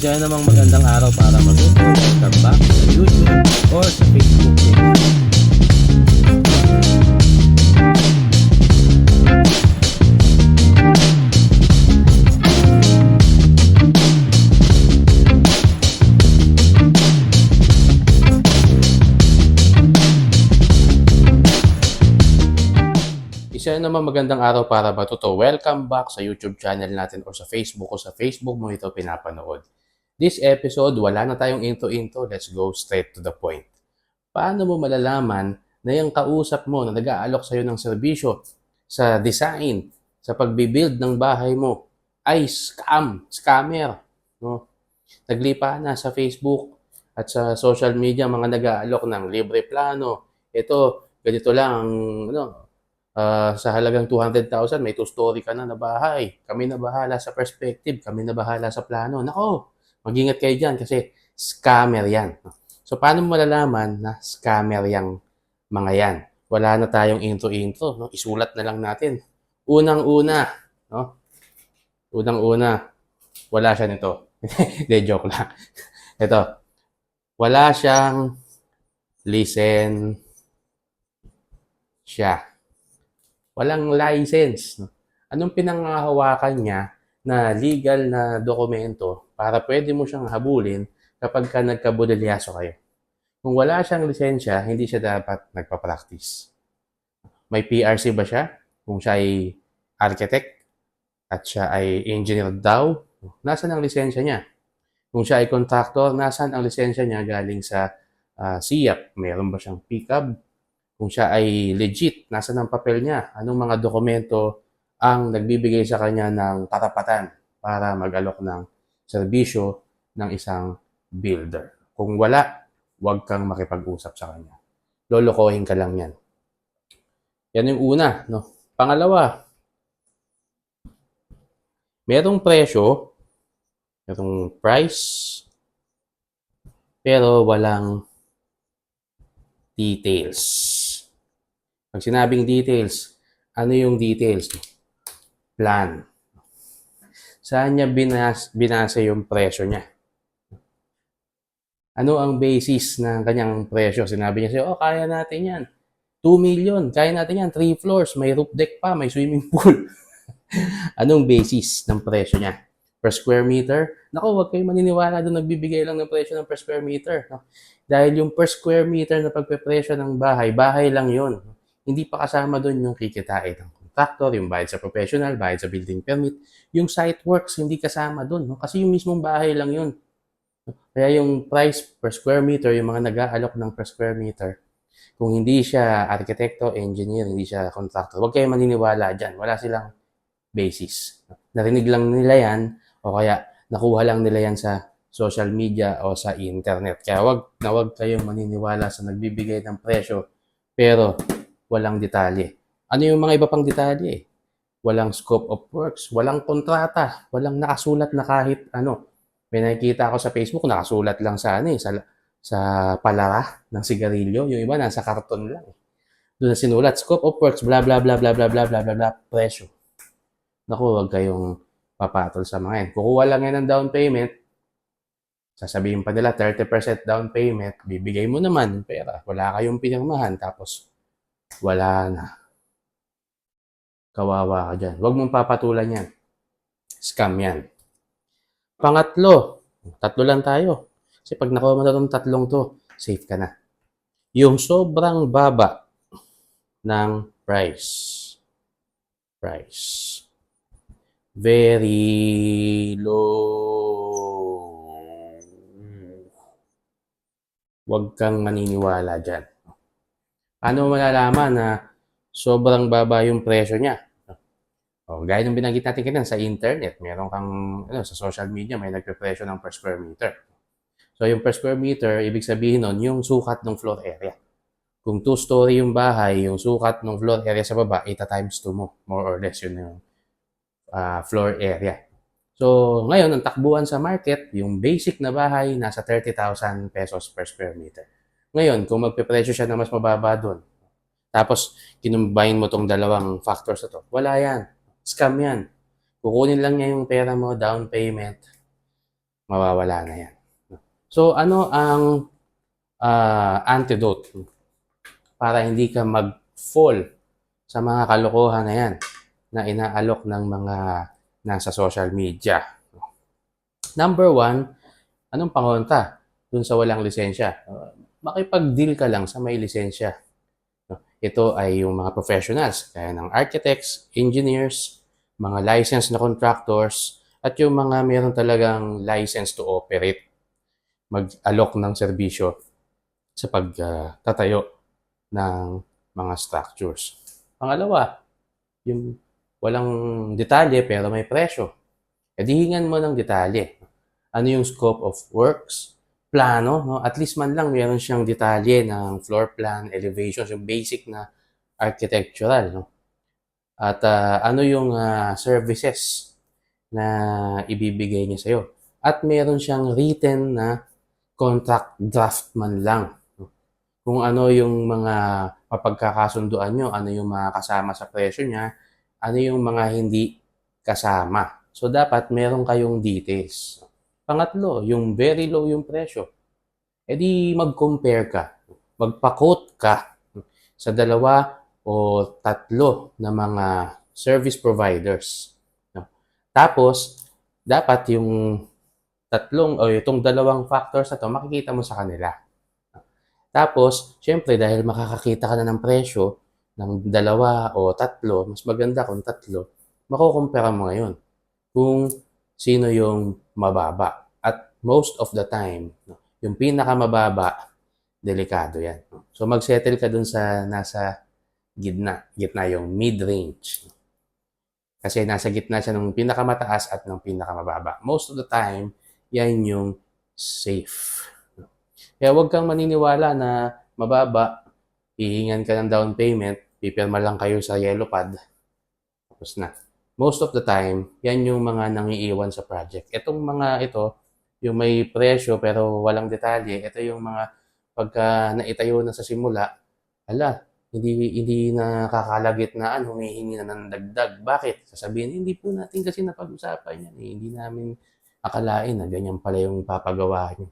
Isa namang magandang araw para mag-welcome back sa YouTube or sa Facebook page. Isa namang magandang araw para ba to? Welcome back sa YouTube channel natin or sa Facebook mo ito pinapanood. This episode, wala na tayong intro-intro. Let's go straight to the point. Paano mo malalaman na yung kausap mo na nag-aalok sa'yo ng serbisyo sa design, sa pagbibuild ng bahay mo ay scammer, no? Naglipa na sa Facebook at sa social media mga nag-aalok ng libre plano. Ito, ganito lang ang sa halagang 200,000 may two-story ka na bahay. Kami na bahala sa perspective, kami na bahala sa plano. Nako, mag-ingat kayo dyan kasi scammer yan. So, paano mo malalaman na scammer yung mga yan? Wala na tayong intro-intro. No? Isulat na lang natin. Unang-una, no? Wala siya nito. Hindi, joke lang. Ito, wala siyang lisensya. Walang license. Anong pinanghahawakan niya na legal na dokumento para pwede mo siyang habulin kapag ka nagkabudilyaso kayo? Kung wala siyang lisensya, hindi siya dapat nagpa-practice. May PRC ba siya? Kung siya ay architect at siya ay engineer daw, nasaan ang lisensya niya? Kung siya ay contractor, nasaan ang lisensya niya galing sa SIAP? Meron ba siyang PCAB? Kung siya ay legit, nasaan ang papel niya? Anong mga dokumento ang nagbibigay sa kanya ng karapatan para mag-alok ng serbisyo ng isang builder? Kung wala, huwag kang makipag-usap sa kanya. Lolokohin ka lang yan. Yan yung una. No? Pangalawa, merong presyo, merong price, pero walang details. Pag sinabing details, ano yung details? Plan. Saan niya binasa yung presyo niya? Ano ang basis ng kanyang presyo? Sinabi niya sa'yo, kaya natin yan. 2 million, kaya natin yan. 3 floors, may roof deck pa, may swimming pool. Anong basis ng presyo niya? Per square meter? Naku, huwag kayo maniniwala doon nagbibigay lang ng presyo ng per square meter. No? Dahil yung per square meter na pagpepresyo ng bahay, bahay lang yun. Hindi pa kasama doon yung kikitain ng contractor, yung bayad sa professional, bayad sa building permit. Yung site works, hindi kasama doon. No? Kasi yung mismong bahay lang yun. Kaya yung price per square meter, yung mga nag-aalok ng per square meter, kung hindi siya arkitekto, engineer, hindi siya contractor, huwag kayo maniniwala dyan. Wala silang basis. Narinig lang nila yan o kaya nakuha lang nila yan sa social media o sa internet. Kaya wag kayong maniniwala sa nagbibigay ng presyo pero walang detalye. Ano yung mga iba pang detalye? Walang scope of works, walang kontrata, walang nakasulat na kahit ano. May nakikita ako sa Facebook, nakasulat lang sa sa palara ng sigarilyo. Yung iba nasa karton lang. Doon na sinulat, scope of works, bla bla bla bla bla bla bla bla bla, presyo. Naku, wag kayong papatol sa mga yan. Kukuha lang yan ng down payment, sasabihin pa nila 30% down payment, bibigay mo naman yung pera. Wala kayong pinirmahan, tapos wala na. Kawawa ka dyan. Huwag mong papatulan yan. Scam yan. Pangatlo, tatlo lang tayo. Kasi pag nakuha mo na itong tatlong to, safe ka na. Yung sobrang baba ng price. Very low. Huwag kang maniniwala dyan. Paano malalaman na sobrang baba yung presyo niya? Gaya ng binanggit natin kanina sa internet, meron kang sa social media may nagpe-presyo ng per square meter. So yung per square meter, ibig sabihin nun, yung sukat ng floor area. Kung 2-story yung bahay, yung sukat ng floor area sa baba, 8 times 2 mo. More or less yun yung floor area. So ngayon, ang takbuhan sa market, yung basic na bahay, nasa 30,000 pesos per square meter. Ngayon, kung magpe-presyo siya na mas mababa doon, tapos kinumbine mo tong dalawang factors na to, wala yan. Scam yan. Kukunin lang niya yung pera mo, down payment, mawawala na yan. So, ano ang antidote para hindi ka mag-fall sa mga kalokohan na yan na inaalok ng mga nasa social media? Number one, anong pangontra dun sa walang lisensya? Makipag-deal ka lang sa may lisensya. Ito ay yung mga professionals, kaya ng architects, engineers, mga licensed na contractors, at yung mga meron talagang license to operate, mag-alok ng serbisyo sa pagtatayo ng mga structures. Pangalawa, yung walang detalye pero may presyo. E di hingan mo ng detalye. Ano yung scope of works, plano, no? At least man lang meron siyang detalye ng floor plan, elevations, yung basic na architectural, no? At ano yung services na ibibigay niya sa'yo. At meron siyang written na contract draft man lang. No? Kung ano yung mga mapagkakasunduan nyo, ano yung mga kasama sa presyo niya, ano yung mga hindi kasama. So, dapat meron kayong details. Pangatlo, yung very low yung presyo. E di mag-compare ka. Magpa-quote ka sa dalawa o tatlo na mga service providers. No? Tapos, dapat yung tatlong o itong dalawang factors na to, makikita mo sa kanila. Tapos, syempre, dahil makakakita ka na ng presyo ng dalawa o tatlo, mas maganda kung tatlo, makukumpara mo ngayon kung sino yung mababa. At most of the time, yung pinakamababa, delikado yan. So, mag-settle ka dun sa nasa gitna yung mid-range. Kasi nasa gitna siya ng pinakamataas at ng pinakamababa. Most of the time, yan yung safe. Kaya huwag kang maniniwala na mababa, hihingan ka ng down payment, pipirma lang kayo sa yellow pad, tapos na. Most of the time, yan yung mga nangiiwan sa project. Itong mga ito, yung may presyo pero walang detalye, ito yung mga pagka naitayo na sa simula, hindi na kakalagitnaan, humihingi na ng dagdag. Bakit? Sasabihin, hindi po natin kasi napag-usapan yan. Hindi namin akalain na ganyan pala yung papagawa niyo.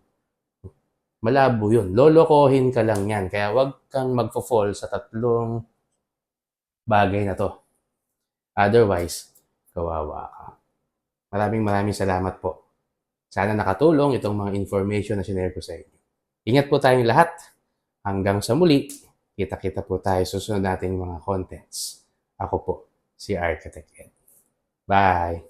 Malabo yun. Lolokohin ka lang yan. Kaya wag kang magfo-fall sa tatlong bagay na to. Otherwise, kawawa ka. Maraming salamat po. Sana nakatulong itong mga information na sinare ko sa inyo. Ingat po tayong lahat. Hanggang sa muli, kita-kita po tayo sa susunod nating mga contents. Ako po, si Architect Ed. Bye!